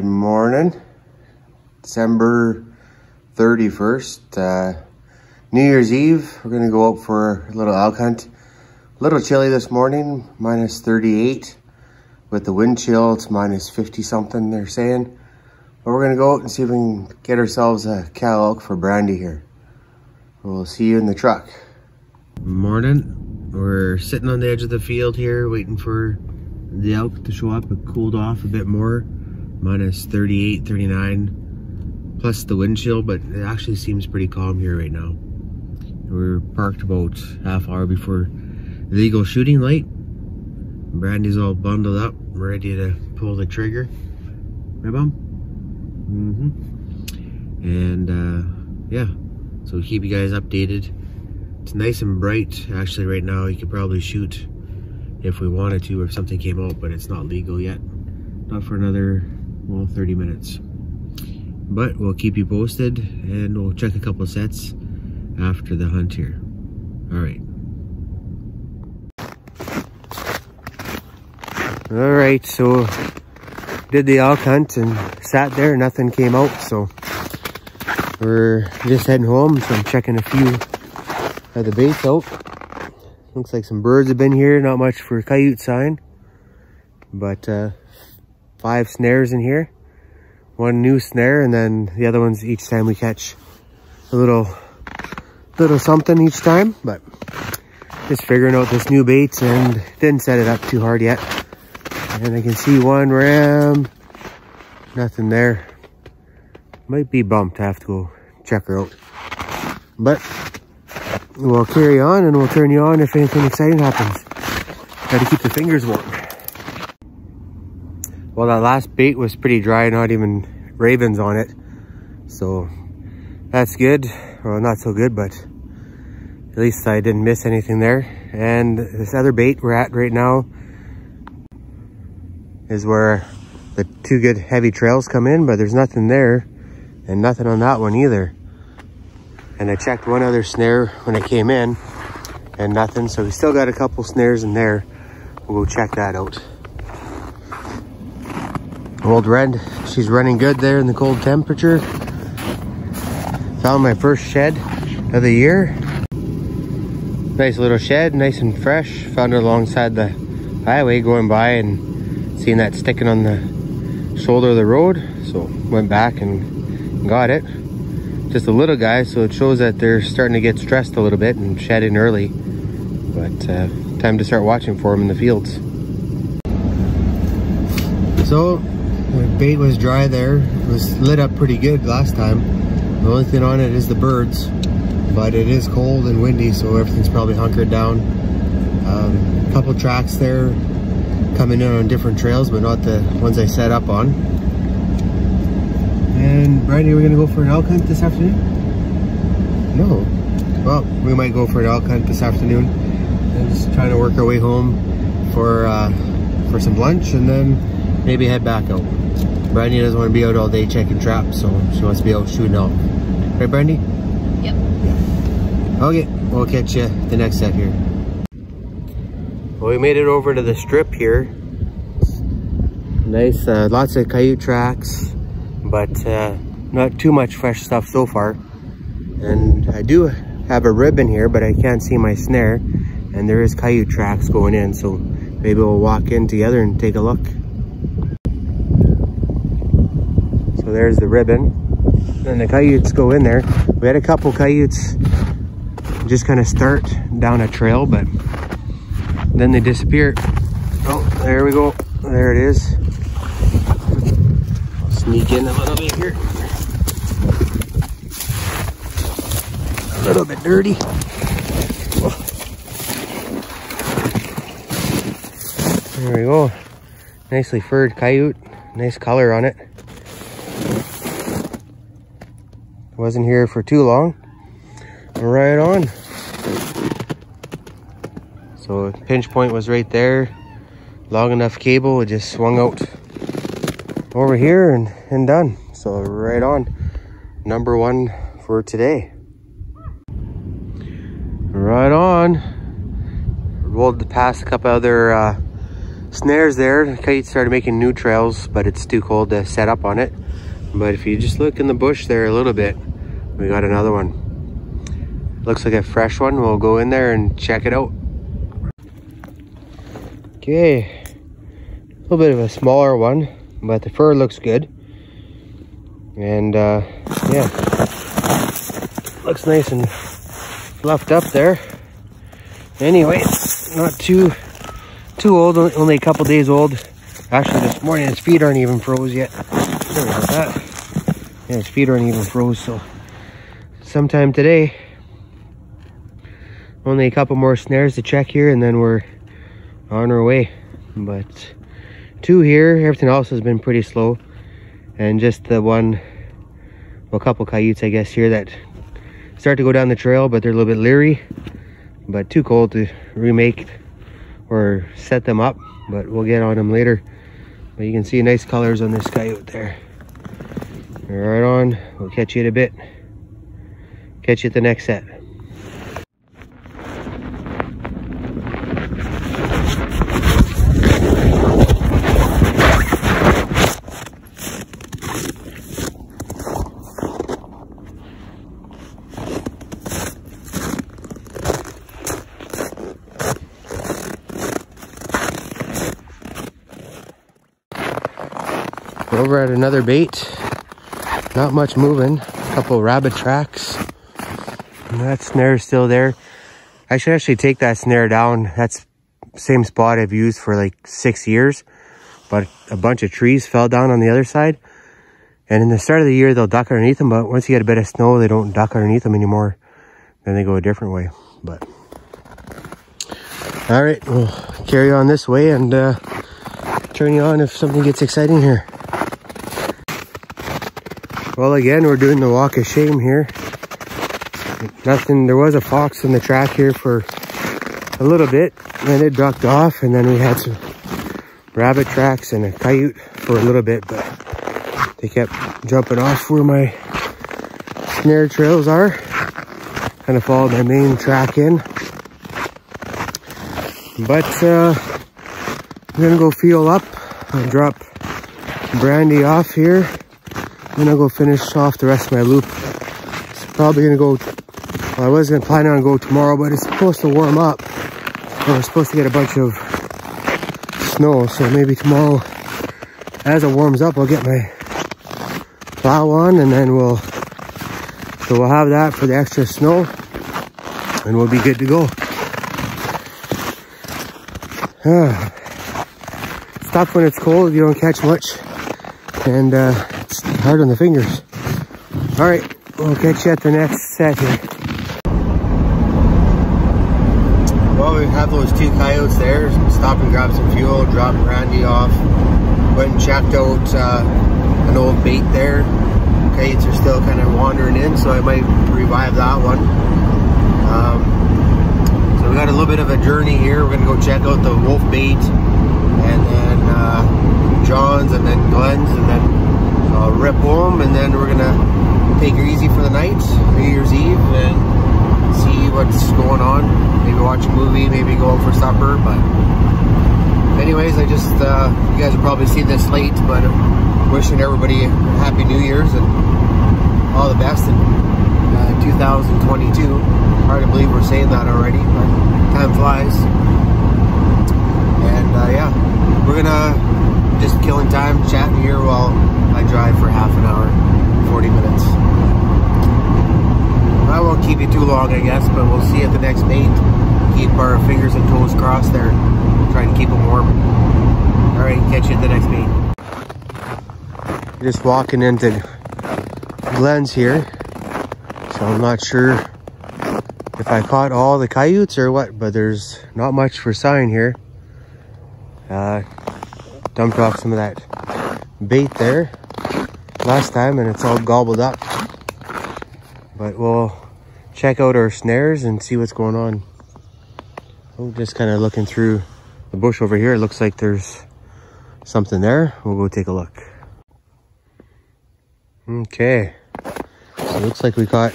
Good morning. December 31st, New Year's Eve. We're gonna go out for a little elk hunt. A little chilly this morning, minus 38. With the wind chill, it's minus 50 something they're saying. But we're gonna go out and see if we can get ourselves a cow elk for Brandy here. We'll see you in the truck. Morning. We're sitting on the edge of the field here waiting for the elk to show up. It cooled off a bit more, minus 38, 39, plus the wind chill, but it actually seems pretty calm here right now. We're parked about half hour before the legal shooting light. Brandy's all bundled up, ready to pull the trigger. Right, Mom? And yeah, so keep you guys updated. It's nice and bright. Actually, right now you could probably shoot if we wanted to, if something came out, but it's not legal yet. Not for another, well, 30 minutes. But we'll keep you posted, and we'll check a couple sets after the hunt here. All right. All right, so did the elk hunt and sat there, nothing came out, so we're just heading home. So I'm checking a few of the baits out. Looks like some birds have been here, not much for coyote sign, but 5 snares in here, 1 new snare, and then the other ones each time we catch a little something each time. But just figuring out this new baits and didn't set it up too hard yet. And I can see 1 ram, nothing there. Might be bumped, I have to go check her out. But we'll carry on and we'll turn you on if anything exciting happens. Gotta keep the fingers warm. Well, that last bait was pretty dry, not even ravens on it. So that's good. Well, not so good, but at least I didn't miss anything there. And this other bait we're at right now is where the 2 good heavy trails come in, but there's nothing there and nothing on that one either. And I checked 1 other snare when I came in and nothing, so we still got a couple snares in there. We'll go check that out. Old Red, she's running good there in the cold temperature. Found my first shed of the year. Nice little shed, nice and fresh. Found it alongside the highway going by and seeing that sticking on the shoulder of the road. So went back and got it. Just a little guy, so it shows that they're starting to get stressed a little bit and shed in early. But time to start watching for them in the fields. So the bait was dry there. It was lit up pretty good last time. The only thing on it is the birds, but it is cold and windy, so everything's probably hunkered down. A couple tracks there coming in on different trails, but not the ones I set up on. And Brandy, we're gonna go for an elk hunt this afternoon? No. Well, we might go for an elk hunt this afternoon. And just trying to work our way home for some lunch, and then maybe head back out. Brandy doesn't want to be out all day checking traps, so she wants to be out shooting elk. Right, Brandy? Yep. Yeah. Okay, we'll catch you the next set here. Well, we made it over to the strip here. Nice, lots of coyote tracks, but not too much fresh stuff so far. And I do have a rib in here, but I can't see my snare, and there is coyote tracks going in, so maybe we'll walk in together and take a look. So there's the ribbon, and the coyotes go in there. We had a couple coyotes just kind of start down a trail, but then they disappear. Oh, there we go. There it is. I'll sneak in a little bit here. A little bit dirty. There we go. Nicely furred coyote. Nice color on it. Wasn't here for too long. Right on. So pinch point was right there. Long enough cable, it just swung out over here and done. So right on. Number 1 for today. Right on. Rolled past a couple other snares there. The coyote started making new trails, but it's too cold to set up on it. But if you just look in the bush there a little bit, we got another one. Looks like a fresh one. We'll go in there and check it out. Okay, a little bit of a smaller one, but the fur looks good. And yeah, looks nice and fluffed up there. Anyway, not too old, only a couple days old. Actually, this morning his feet aren't even froze yet. Sorry about that. Yeah, his feet aren't even froze, so sometime today. Only a couple more snares to check here, and then we're on our way. But 2 here, everything else has been pretty slow. And just the one, well, a couple coyotes, I guess, here that start to go down the trail, but they're a little bit leery. But too cold to remake or set them up, but we'll get on them later. But you can see nice colors on this coyote there. Right on. We'll catch you in a bit. Catch you at the next set. Over at another bait, not much moving, a couple rabbit tracks, and that snare is still there. I should actually take that snare down. That's the same spot I've used for like 6 years, but a bunch of trees fell down on the other side, and in the start of the year they'll duck underneath them, but once you get a bit of snow they don't duck underneath them anymore. Then they go a different way. But all right, we'll carry on this way and turn you on if something gets exciting here. Well, again, we're doing the walk of shame here. Nothing, there was a fox in the track here for a little bit, then it ducked off, and then we had some rabbit tracks and a coyote for a little bit, but they kept jumping off where my snare trails are. Kind of followed my main track in. But I'm gonna go fuel up and drop Brandy off here. Then I'll go finish off the rest of my loop. It's probably gonna go, well, I was gonna plan on go tomorrow, but it's supposed to warm up. And we're supposed to get a bunch of snow, so maybe tomorrow, as it warms up, I'll get my plow on, and then we'll have that for the extra snow, and we'll be good to go. It's tough when it's cold, you don't catch much, and it's hard on the fingers. All right, we'll catch you at the next set here. Well, we have those 2 coyotes there. Stop and grab some fuel, drop Randy off. Went and checked out an old bait there. Coyotes are still kind of wandering in, so I might revive that one. So we got a little bit of a journey here. We're gonna go check out the wolf bait, and then John's, and then Glenn's, and then rip home, and then we're gonna take it easy for the night, New Year's Eve, and see what's going on. Maybe watch a movie, maybe go out for supper. But anyways, I just you guys have probably seen this late, but I'm wishing everybody a happy New Year's and all the best in 2022. Hard to believe we're saying that already, but time flies. And yeah, we're gonna just killing time chatting here while I drive for half an hour, 40 minutes. I won't keep you too long, I guess, but we'll see you at the next bait. Keep our fingers and toes crossed there, trying to keep them warm. All right, catch you at the next bait. Just walking into Glenn's here, so I'm not sure if I caught all the coyotes or what, but there's not much for sign here. Dumped off some of that bait there last time, and it's all gobbled up. But we'll check out our snares and see what's going on. Oh, just kind of looking through the bush over here. It looks like there's something there. We'll go take a look. Okay, so it looks like we caught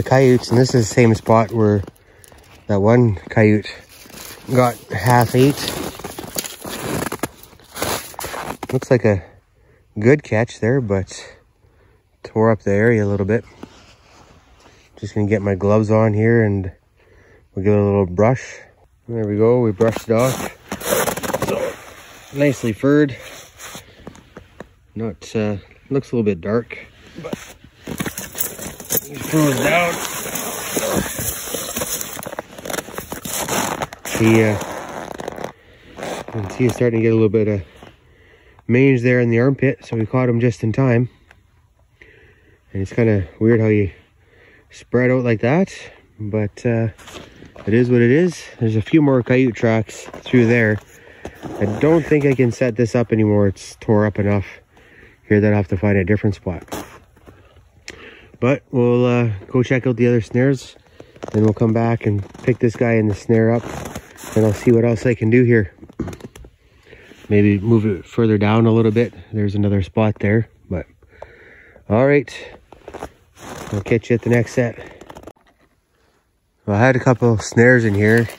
coyotes, and this is the same spot where that one coyote got half ate. looks like a good catch there, but tore up the area a little bit. Just gonna get my gloves on here and we'll give it a little brush. There we go, we brushed it off. So, nicely furred. Not, looks a little bit dark, but it froze down. You can see it's starting to get a little bit of mange there in the armpit, so we caught him just in time. And it's kind of weird how you spread out like that, but it is what it is. There's a few more coyote tracks through there. I don't think I can set this up anymore. It's tore up enough here that I'll have to find a different spot. But we'll go check out the other snares, then we'll come back and pick this guy in the snare up, and I'll see what else I can do here. Maybe move it further down a little bit. There's another spot there, but all right. I'll catch you at the next set. Well, I had a couple snares in here.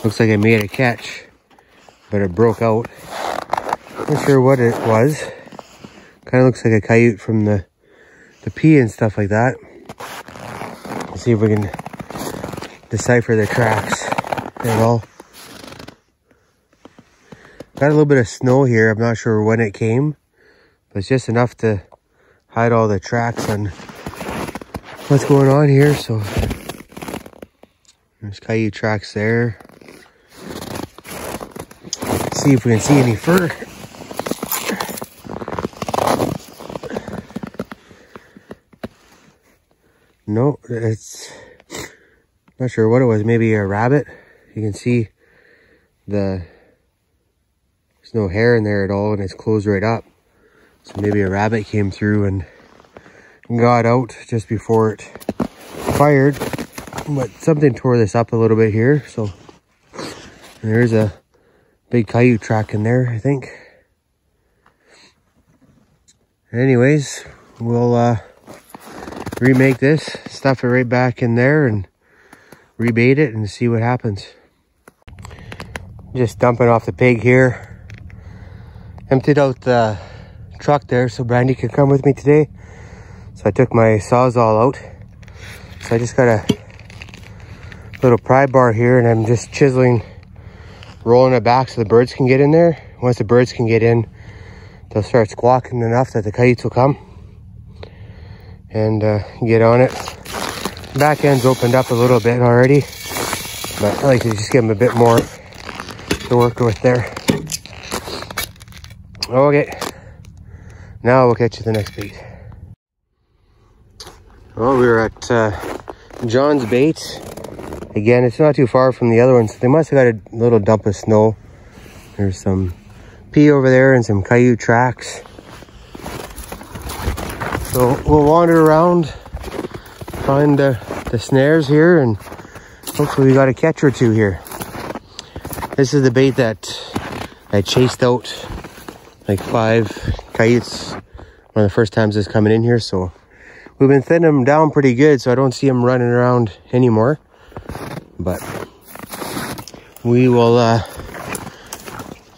Looks like I made a catch, but it broke out. Not sure what it was. Kind of looks like a coyote from the pea and stuff like that. Let's see if we can decipher the tracks at all. Got a little bit of snow here. I'm not sure when it came, but it's just enough to hide all the tracks on what's going on here. So there's coyote tracks there. Let's see if we can see any fur. No, it's not sure what it was. Maybe a rabbit. You can see there's no hair in there at all, and it's closed right up. So maybe a rabbit came through and got out just before it fired. But something tore this up a little bit here. So there's a big coyote track in there, I think. Anyways, we'll remake this, stuff it right back in there and rebait it and see what happens. Just dumping off the pig here. Emptied out the truck there so Brandy could come with me today. So I took my Sawzall out. So I just got a little pry bar here and I'm just chiseling, rolling it back so the birds can get in there. Once the birds can get in, they'll start squawking enough that the coyotes will come and get on it. Back end's opened up a little bit already, but I like to just give them a bit more to work with there. Okay, now we'll catch you the next bait. Well, we were at John's Bait. Again, it's not too far from the other ones. They must have got a little dump of snow. There's some pea over there and some coyote tracks. So we'll wander around, find the snares here, and hopefully we got a catch or two here. This is the bait that I chased out like 5 coyotes one of the first times it's coming in here. So we've been thinning them down pretty good, so I don't see them running around anymore. But we will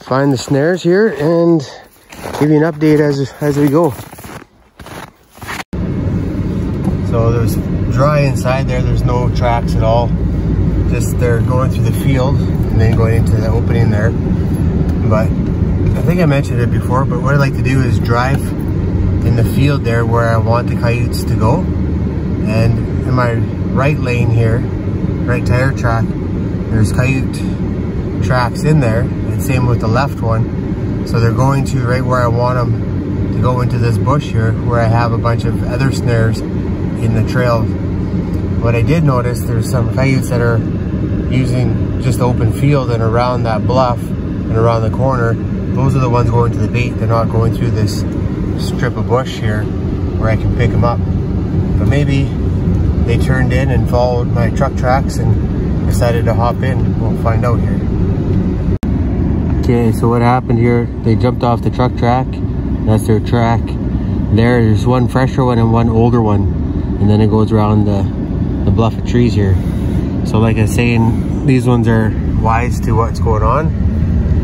find the snares here and give you an update as we go. So there's dry inside there. There's no tracks at all. Just they're going through the field and then going into the opening there. But I think I mentioned it before, but what I like to do is drive in the field there where I want the coyotes to go. And in my right lane here, right tire track, there's coyote tracks in there, and same with the left one. So they're going to right where I want them to go into this bush here where I have a bunch of other snares in the trail. What I did notice, there's some coyotes that are using just open field and around that bluff and around the corner. Those are the ones going to the bait. They're not going through this strip of bush here where I can pick them up. But maybe they turned in and followed my truck tracks and decided to hop in. We'll find out here. Okay, so what happened here, they jumped off the truck track. That's their track. There's one fresher one and one older one. And then it goes around the bluff of trees here. So like I was saying, these ones are wise to what's going on.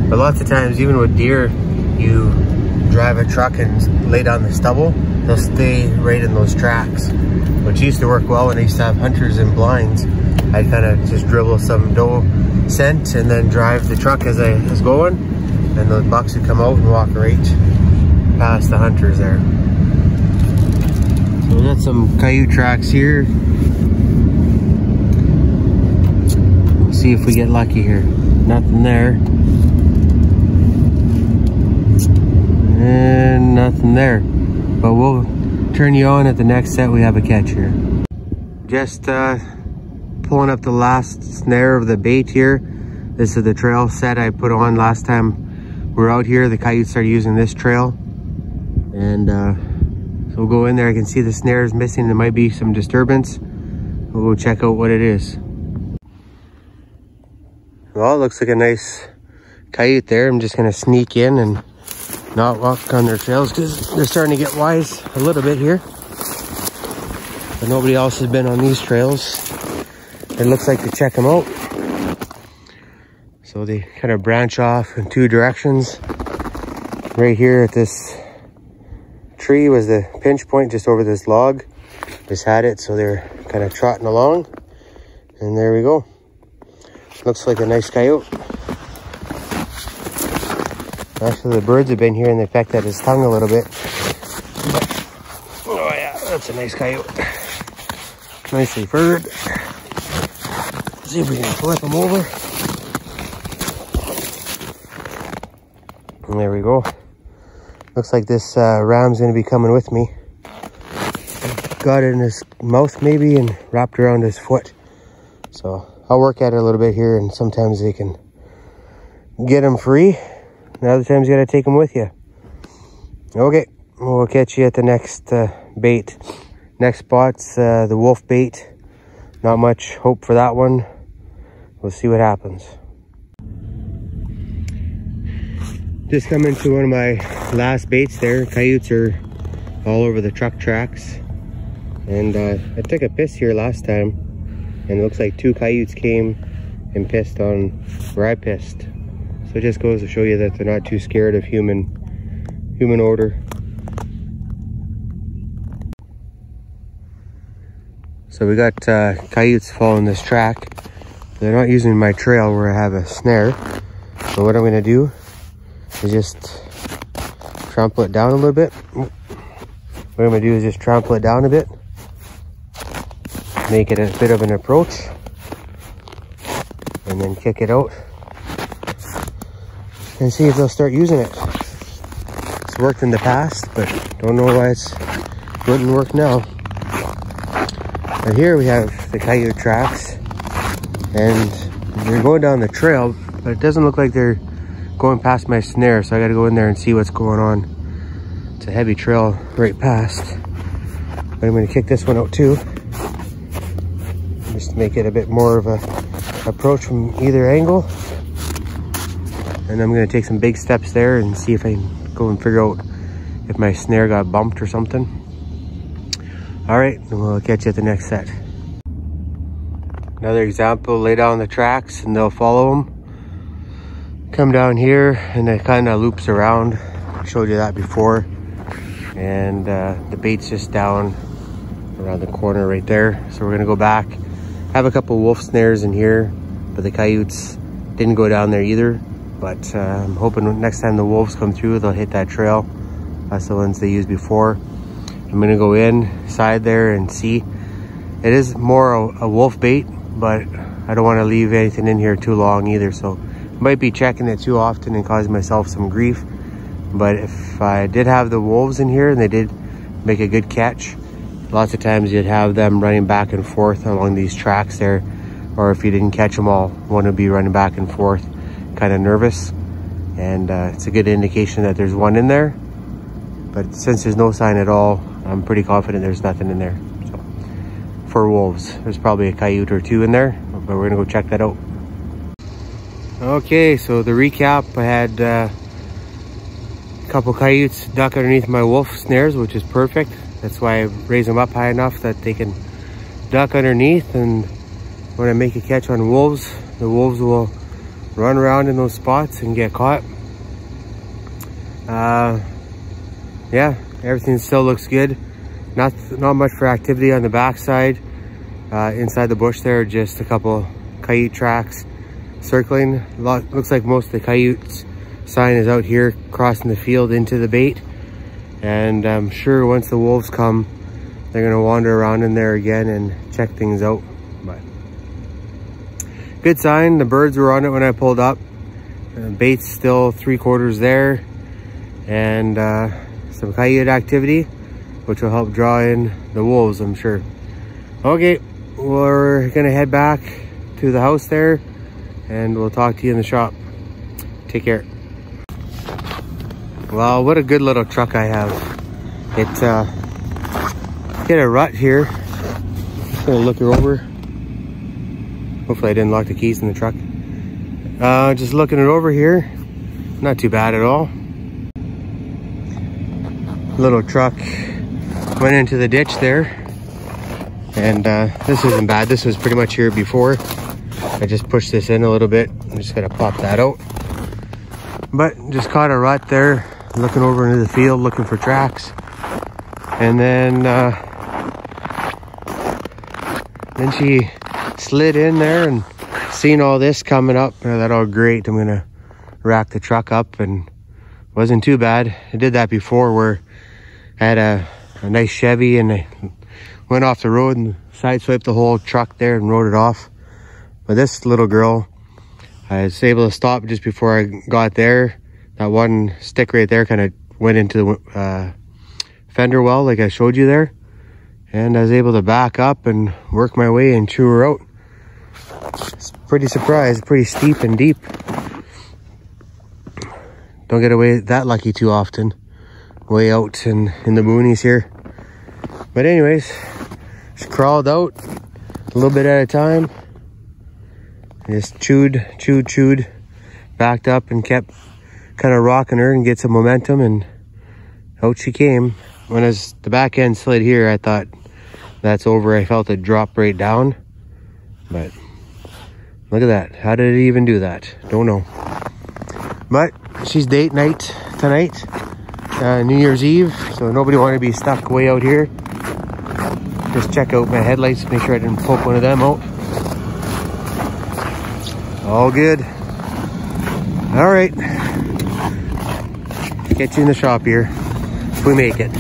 But lots of times, even with deer, you drive a truck and lay down the stubble, they'll stay right in those tracks, which used to work well when I used to have hunters and blinds. I'd kind of just dribble some doe scent and then drive the truck as I was going, and the bucks would come out and walk right past the hunters there. So we got some coyote tracks here. We'll see if we get lucky here. Nothing there. And nothing there. But we'll turn you on at the next set. We have a catch here. Just pulling up the last snare of the bait here. This is the trail set I put on last time we were out here. The coyotes started using this trail. And so we'll go in there. I can see the snare is missing. There might be some disturbance. We'll go check out what it is. Well, it looks like a nice coyote there. I'm just gonna sneak in and not walk on their trails because they're starting to get wise a little bit here. But nobody else has been on these trails. It looks like to check them out. So they kind of branch off in two directions. Right here at this tree was the pinch point just over this log. Just had it, so they're kind of trotting along. And there we go. Looks like a nice coyote. Actually, the birds have been here and they pecked at his tongue a little bit. But, oh yeah, that's a nice coyote. Nicely furred. Let's see if we can flip him over. And there we go. Looks like this ram's gonna be coming with me. Got it in his mouth maybe and wrapped around his foot. So I'll work at it a little bit here, and sometimes they can get him free. And other times you gotta take them with you. Okay, we'll catch you at the next bait. Next spot's the wolf bait. Not much hope for that one. We'll see what happens. Just coming to one of my last baits there. Coyotes are all over the truck tracks. And I took a piss here last time, and it looks like 2 coyotes came and pissed on where I pissed. So it just goes to show you that they're not too scared of human odor. So we got coyotes following this track. They're not using my trail where I have a snare. So what I'm gonna do is just trample it down a little bit. What I'm gonna do is just trample it down a bit. Make it a bit of an approach. And then kick it out. And see if they'll start using it. It's worked in the past, but don't know why it wouldn't work now. But here we have the coyote tracks. And they're going down the trail, but it doesn't look like they're going past my snare, so I gotta go in there and see what's going on. It's a heavy trail right past. But I'm gonna kick this one out too. Just to make it a bit more of a approach from either angle. And I'm gonna take some big steps there and see if I can go and figure out if my snare got bumped or something. All right, we'll catch you at the next set. Another example, lay down the tracks and they'll follow them. Come down here and it kind of loops around. I showed you that before. And the bait's just down around the corner right there. So we're gonna go back. Have a couple wolf snares in here, but the coyotes didn't go down there either. But I'm hoping next time the wolves come through, they'll hit that trail. That's the ones they used before. I'm gonna go inside there and see. It is more a wolf bait, but I don't want to leave anything in here too long either. So I might be checking it too often and causing myself some grief. But if I did have the wolves in here and they did make a good catch, lots of times you'd have them running back and forth along these tracks there. Or if you didn't catch them all, one would be running back and forth, kind of nervous. And it's a good indication that there's one in there. But since there's no sign at all, I'm pretty confident there's nothing in there. So for wolves, there's probably a coyote or 2 in there, but we're gonna go check that out. Okay, so the recap, I had a couple coyotes duck underneath my wolf snares, which is perfect. That's why I raise them up high enough that they can duck underneath, and when I make a catch on wolves, the wolves will run around in those spots and get caught. yeah, everything still looks good. Not much for activity on the backside. Inside the bush there, just a couple coyote tracks circling. Looks like most of the coyotes sign is out here crossing the field into the bait. And I'm sure once the wolves come, they're gonna wander around in there again and check things out. But good sign, the birds were on it when I pulled up. Bait's still 3/4 there. And some coyote activity, which will help draw in the wolves, I'm sure. Okay, we're gonna head back to the house there, and we'll talk to you in the shop. Take care. Wow, what a good little truck I have. It hit a rut here. Just gonna look her over. Hopefully I didn't lock the keys in the truck. Just looking it over here. Not too bad at all. Little truck went into the ditch there. And this isn't bad. This was pretty much here before. I just pushed this in a little bit. I'm just gonna pop that out. But just caught a rut there, looking over into the field, looking for tracks. And then she slid in there and seen all this coming up. I thought, oh great, I'm gonna rack the truck up, and wasn't too bad. I did that before where I had a nice Chevy and I went off the road and sideswiped the whole truck there and rode it off. But this little girl, I was able to stop just before I got there. That one stick right there kind of went into the fender well like I showed you there. And I was able to back up and work my way and chew her out. It's pretty surprised, pretty steep and deep. Don't get away that lucky too often. Way out in the boonies here. But anyways, just crawled out a little bit at a time. Just chewed, backed up and kept kind of rocking her and get some momentum, and out she came. When the back end slid here, I thought that's over. I felt it drop right down, but look at that. How did it even do that? Don't know. But she's date night tonight, New Year's Eve, so nobody wanted to be stuck way out here. Just check out my headlights, make sure I didn't poke one of them out. All good. All right. Get you in the shop here if we make it.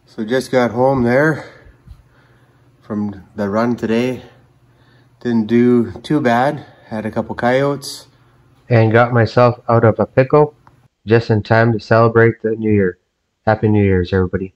So just got home there from the run today. Didn't do too bad. Had a couple coyotes and got myself out of a pickle just in time to celebrate the new year. Happy New Year's, everybody.